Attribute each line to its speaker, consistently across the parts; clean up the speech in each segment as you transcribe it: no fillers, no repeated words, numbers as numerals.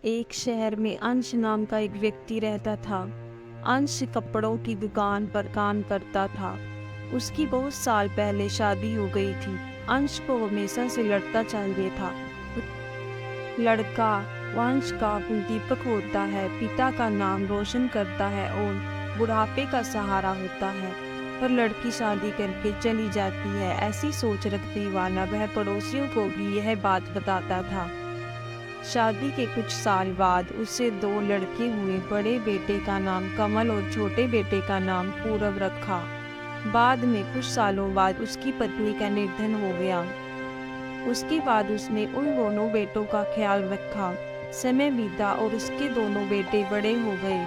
Speaker 1: एक शहर में अंश नाम का एक व्यक्ति रहता था। अंश कपड़ों की दुकान पर काम करता था। उसकी बहुत साल पहले शादी हो गई थी। अंश को हमेशा से लड़का चाहिए था। लड़का वंश का कुलदीपक होता है, पिता का नाम रोशन करता है और बुढ़ापे का सहारा होता है। पर लड़की शादी करके चली जाती है, ऐसी सोच रखने वाला वह पड़ोसियों को भी यह बात बताता था। शादी के कुछ साल बाद उसे दो लड़के हुए। बड़े बेटे का नाम कमल और छोटे बेटे का नाम पूरब रखा। बाद में कुछ सालों बाद उसकी पत्नी का निधन हो गया। उसके बाद उसने उन दोनों बेटों का ख्याल रखा। समय बीता और उसके दोनों बेटे बड़े हो गए।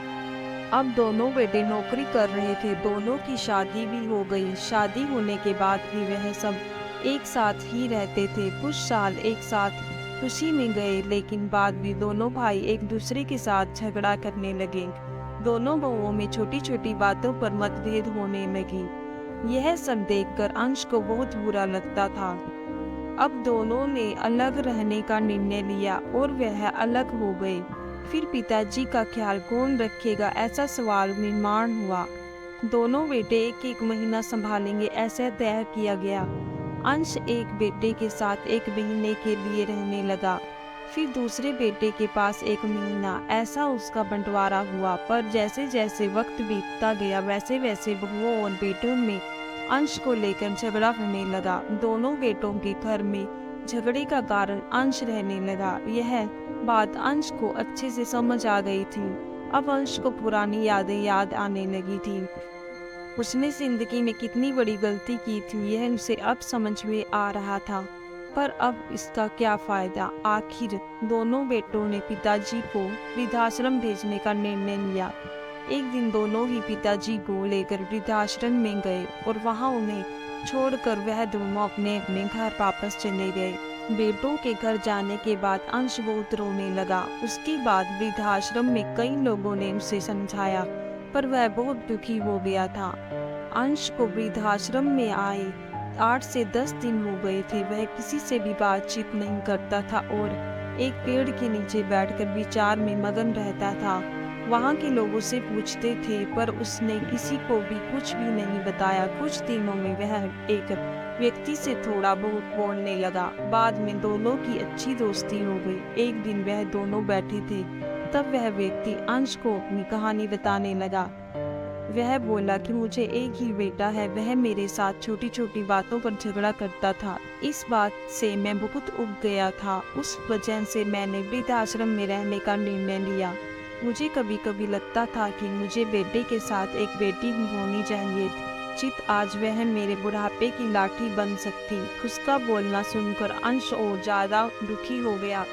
Speaker 1: अब दोनों बेटे नौकरी कर रहे थे। दोनों की शादी भी हो गई। शादी होने के बाद भी वह सब एक साथ ही रहते थे। कुछ साल एक साथ खुशी में गए, लेकिन बाद में दोनों भाई एक दूसरे के साथ झगड़ा करने लगे। दोनों बहुओं में छोटी छोटी बातों पर मतभेद होने लगी। यह सब देखकर अंश को बहुत बुरा लगता था। अब दोनों ने अलग रहने का निर्णय लिया और वह अलग हो गए। फिर पिताजी का ख्याल कौन रखेगा, ऐसा सवाल निर्माण हुआ। दोनों बेटे एक एक महीना संभालेंगे, ऐसा तय किया गया। अंश एक बेटे के साथ एक महीने के लिए रहने लगा, फिर दूसरे बेटे के पास एक महीना, ऐसा उसका बंटवारा हुआ। पर जैसे जैसे वक्त बीतता गया वैसे वैसे बहुओं और बेटों में अंश को लेकर झगड़ा होने लगा। दोनों बेटों के घर में झगड़े का कारण अंश रहने लगा। यह बात अंश को अच्छे से समझ आ गई थी। अब अंश को पुरानी यादें याद आने लगी थी। उसने जिंदगी में कितनी बड़ी गलती की थी, यह उसे अब समझ में आ रहा था। पर अब इसका क्या फायदा। आखिर दोनों बेटों ने पिताजी को वृद्धाश्रम भेजने का निर्णय लिया। एक दिन दोनों ही पिताजी को लेकर वृद्धाश्रम में गए और वहां उन्हें छोड़कर वह दोनों अपने अपने घर वापस चले गए। बेटों के घर जाने के बाद अंश बहुत रोने लगा। उसके बाद वृद्धाश्रम में कई लोगों ने उसे समझाया, पर वह बहुत दुखी हो गया था। अंश को वृद्धाश्रम में आए 8 से 10 दिन हो गए थे। वह किसी से भी बातचीत नहीं करता था और एक पेड़ के नीचे बैठकर विचार में मगन रहता था। वहाँ के लोग उसे पूछते थे, पर उसने किसी को भी कुछ भी नहीं बताया। कुछ दिनों में वह एक व्यक्ति से थोड़ा बहुत बोलने लगा। बाद में दोनों की अच्छी दोस्ती हो गई। एक दिन वह दोनों बैठे थे, तब वह व्यक्ति अंश को अपनी कहानी बताने लगा। वह बोला कि मुझे एक ही बेटा है, वह मेरे साथ छोटी छोटी बातों पर झगड़ा करता था। इस बात से मैं बहुत उब गया था। उस वजह से मैंने वृद्धाश्रम में रहने का निर्णय लिया। मुझे कभी कभी लगता था कि मुझे बेटे के साथ एक बेटी भी होनी चाहिए थी। चित आज वह मेरे बुढ़ापे की लाठी बन सकती। उसका बोलना सुनकर अंश और ज्यादा दुखी हो गया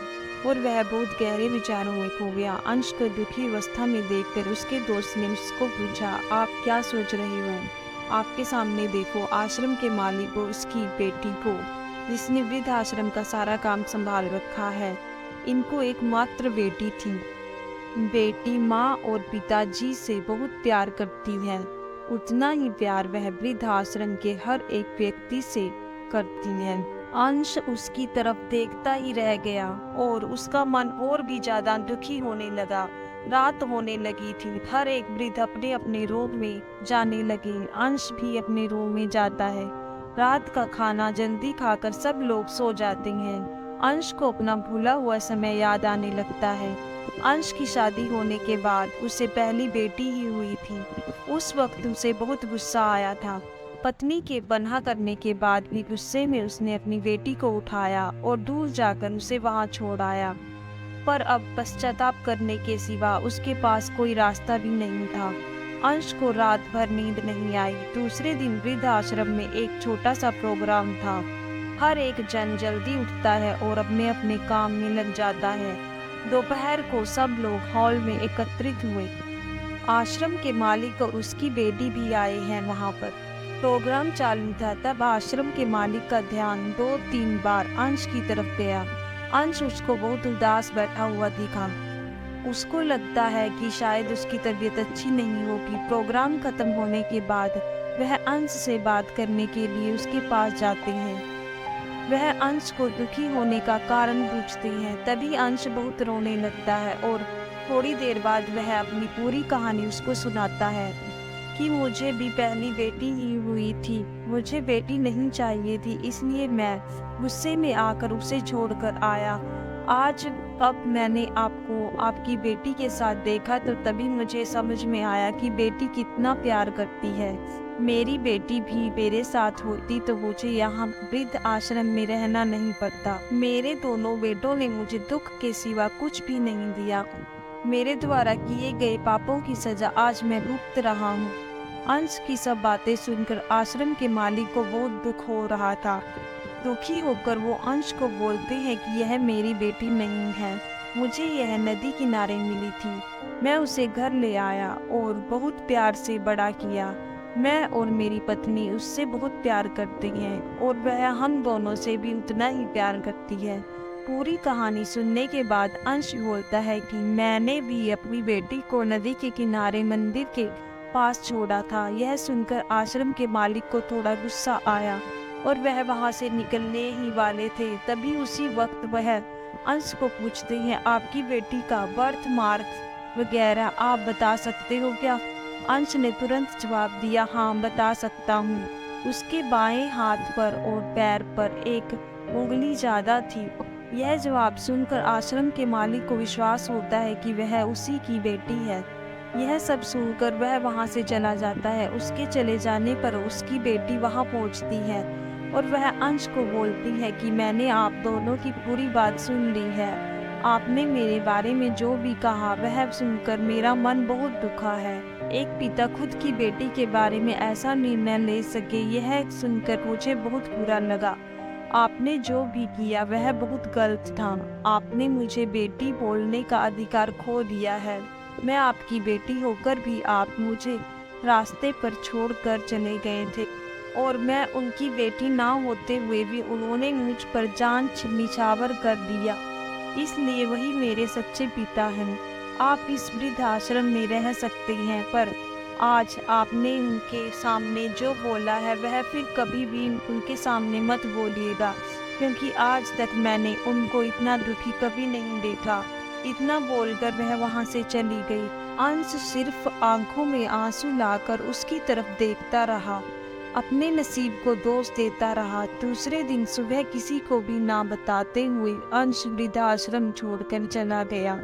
Speaker 1: और वह बहुत गहरे विचारों में खो गया। अंश को दुखी अवस्था में देखकर उसके दोस्त ने उसको पूछा, आप क्या सोच रहे हो? आपके सामने देखो, आश्रम के मालिक को, उसकी बेटी को, जिसने वृद्ध आश्रम का सारा काम संभाल रखा है। इनको एक मात्र बेटी थी। बेटी माँ और पिताजी से बहुत प्यार करती है। उतना ही प्यार वह वृद्ध आश्रम के हर एक व्यक्ति से करती है। अंश उसकी तरफ देखता ही रह गया और उसका मन और भी ज्यादा दुखी होने लगा। रात होने लगी थी। हर एक वृद्ध अपने अपने रूम में जाने लगे। अंश भी अपने रूम में जाता है। रात का खाना जल्दी खाकर सब लोग सो जाते हैं। अंश को अपना भूला हुआ समय याद आने लगता है। अंश की शादी होने के बाद उसे पहली बेटी ही हुई थी। उस वक्त उसे बहुत गुस्सा आया था। पत्नी के बन्हा करने के बाद भी गुस्से में उसने अपनी बेटी को उठाया और दूर जाकर उसे वहां छोड़ आया। पर अब पश्चाताप करने के सिवा उसके पास कोई रास्ता भी नहीं था। अंश को रात भर नींद नहीं आई। दूसरे दिन वृद्ध आश्रम में एक छोटा सा प्रोग्राम था। हर एक जन जल्दी उठता है और अपने अपने काम में लग जाता है। दोपहर को सब लोग हॉल में एकत्रित हुए। आश्रम के मालिक और उसकी बेटी भी आए हैं वहां पर। प्रोग्राम चालू था, तब आश्रम के मालिक का ध्यान 2-3 बार अंश की तरफ गया। अंश उसको बहुत उदास बैठा हुआ दिखा। उसको लगता है कि शायद उसकी तबीयत अच्छी नहीं होगी। प्रोग्राम खत्म होने के बाद वह अंश से बात करने के लिए उसके पास जाते हैं। वह अंश को दुखी होने का कारण पूछती है। तभी अंश बहुत रोने लगता है और थोड़ी देर बाद वह अपनी पूरी कहानी उसको सुनाता है कि मुझे भी पहली बेटी ही हुई थी, मुझे बेटी नहीं चाहिए थी, इसलिए मैं गुस्से में आकर उसे छोड़कर आया। आज अब मैंने आपको आपकी बेटी के साथ देखा तो तभी मुझे समझ में आया कि बेटी कितना प्यार करती है। मेरी बेटी भी मेरे साथ होती तो मुझे यहाँ वृद्ध आश्रम में रहना नहीं पड़ता। मेरे दोनों बेटों ने मुझे दुख के सिवा कुछ भी नहीं दिया। मेरे द्वारा किए गए पापों की सजा आज मैं भुगत रहा हूँ। अंश की सब बातें सुनकर आश्रम के मालिक को बहुत दुख हो रहा था। दुखी होकर वो अंश को बोलते हैं कि यह मेरी बेटी नहीं है, मुझे यह नदी किनारे मिली थी। मैं उसे घर ले आया और बहुत प्यार से बड़ा किया। मैं और मेरी पत्नी उससे बहुत प्यार करते हैं और वह हम दोनों से भी उतना ही प्यार करती है। पूरी कहानी सुनने के बाद अंश बोलता है कि मैंने भी अपनी बेटी को नदी के किनारे मंदिर के पास छोड़ा था। यह सुनकर आश्रम के मालिक को थोड़ा गुस्सा आया और वह वहां से निकलने ही वाले थे। तभी उसी वक्त वह अंश को पूछते हैं, आपकी बेटी का बर्थ मार्क वगैरह आप बता सकते हो क्या? अंश ने तुरंत जवाब दिया, हाँ बता सकता हूँ। उसके बाएं हाथ पर और पैर पर एक उंगली ज्यादा थी। यह जवाब सुनकर आश्रम के मालिक को विश्वास होता है कि वह उसी की बेटी है। यह सब सुनकर वह वहां से चला जाता है। उसके चले जाने पर उसकी बेटी वहां पहुंचती है और वह अंश को बोलती है कि मैंने आप दोनों की पूरी बात सुन ली है। आपने मेरे बारे में जो भी कहा वह सुनकर मेरा मन बहुत दुखा है। एक पिता खुद की बेटी के बारे में ऐसा निर्णय ले सके, यह सुनकर मुझे बहुत बुरा लगा। आपने जो भी किया वह बहुत गलत था। आपने मुझे बेटी बोलने का अधिकार खो दिया है। मैं आपकी बेटी होकर भी आप मुझे रास्ते पर छोड़कर चले गए थे और मैं उनकी बेटी ना होते हुए भी उन्होंने मुझ पर जान निछावर कर दिया। इसलिए वही मेरे सच्चे पिता हैं। आप इस वृद्ध आश्रम में रह सकते हैं, पर आज आपने उनके सामने जो बोला है वह फिर कभी भी उनके सामने मत बोलिएगा, क्योंकि आज तक मैंने उनको इतना दुखी कभी नहीं देखा। इतना बोलकर वह वहां से चली गई। अंश सिर्फ आंखों में आंसू लाकर उसकी तरफ देखता रहा, अपने नसीब को दोष देता रहा। दूसरे दिन सुबह किसी को भी ना बताते हुए अंश वृद्धाश्रम छोड़कर चला गया।